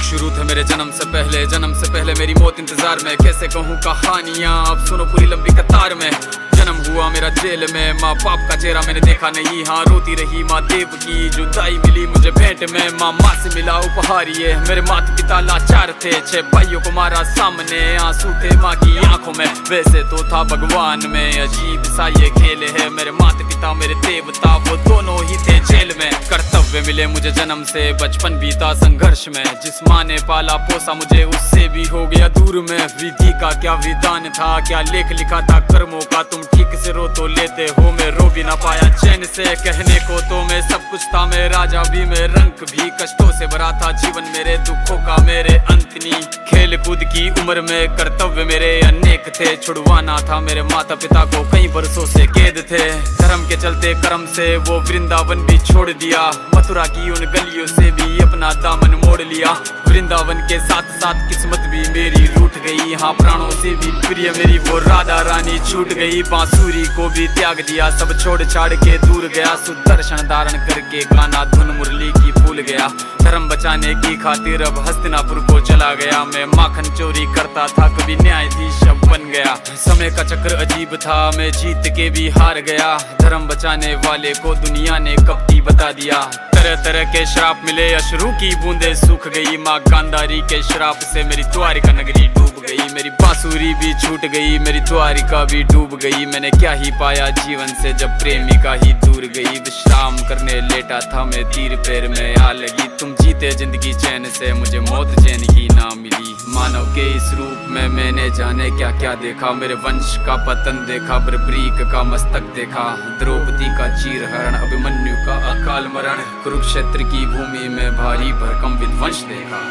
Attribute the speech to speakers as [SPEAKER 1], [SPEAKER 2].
[SPEAKER 1] शुरू थे मेरे जन्म से पहले मेरी मौत इंतजार में। कैसे कहूँ कहानियाँ, अब सुनो पूरी लंबी कतार में। जन्म हुआ मेरा जेल में, माँ बाप का चेहरा मैंने देखा नहीं। हाँ रोती रही माँ देव की, जुदाई मिली मुझे भेंट में। माँ से मिला उपहार ये, मेरे माता पिता लाचार थे। 6 भाइयों को मारा सामने, आंसू थे माँ की आंखों में। वैसे तो था भगवान में, अजीब सा ये खेल है। मेरे माता पिता मेरे देवता, वो दोनों ही थे जेल में। कर्तव्य मिले मुझे जन्म से, बचपन बीता संघर्ष में। जिस माँ ने पाला पोसा मुझे, उससे भी हो गया दूर में। विधि का क्या विधान था, क्या लेख लिखा था कर्मों का। तुम ठीक से रो तो लेते हो, मैं रो भी ना पाया चैन से। कहने को तो मैं सब कुछ था, मैं राजा भी, मैं रंग भी। कष्टों से भरा था जीवन मेरे, दुखों का मेरे अंत नहीं। खेल कूद की उम्र में कर्तव्य मेरे अनेक थे। छुड़वाना था मेरे माता पिता को, कई बरसों से कैद थे। धर्म के चलते कर्म से वो वृंदावन भी छोड़ दिया। मथुरा की उन गलियों से भी अपना दामन मोड़ लिया। वृंदावन के साथ साथ किस्मत भी मेरी रूठ गई। हाँ प्राणों से भी प्रिय मेरी वो राधा रानी छूट गई। बांसुरी को भी त्याग दिया, सब छोड़ छाड़ के दूर गया। सुदर्शन धारण करके गाना धुन मुरली की भूल गया। धर्म बचाने की खातिर अब हस्तिनापुर को चला गया। मैं माखन चोरी करता था, कभी न्यायाधीश अब बन गया। समय का चक्र अजीब था, मैं जीत के भी हार गया। धर्म बचाने वाले को दुनिया ने कपटी बता दिया। तरह तरह के श्राप मिले, अश्रु की बूंदे सूख गई। माँ गांधारी के श्राप से मेरी द्वारिका नगरी डूब गई। मेरी बांसुरी भी छूट गई, मेरी द्वारिका भी डूब गई। मैंने क्या ही पाया जीवन से, जब प्रेमिका ही दूर गई। विश्राम करने लेटा था मैं, तीर पैर में आ लगी। तुम जीते जिंदगी चैन से, मुझे मौत चैन ही ना मिली। मानव के इस रूप में मैंने जाने क्या क्या देखा। मेरे वंश का पतन देखा, बर्बरीक का मस्तक देखा। द्रौपदी का चीर हरण, अभिमन्यु का अकाल मरण। कुरुक्षेत्र की भूमि में भारी भरकम विध्वंस देखा।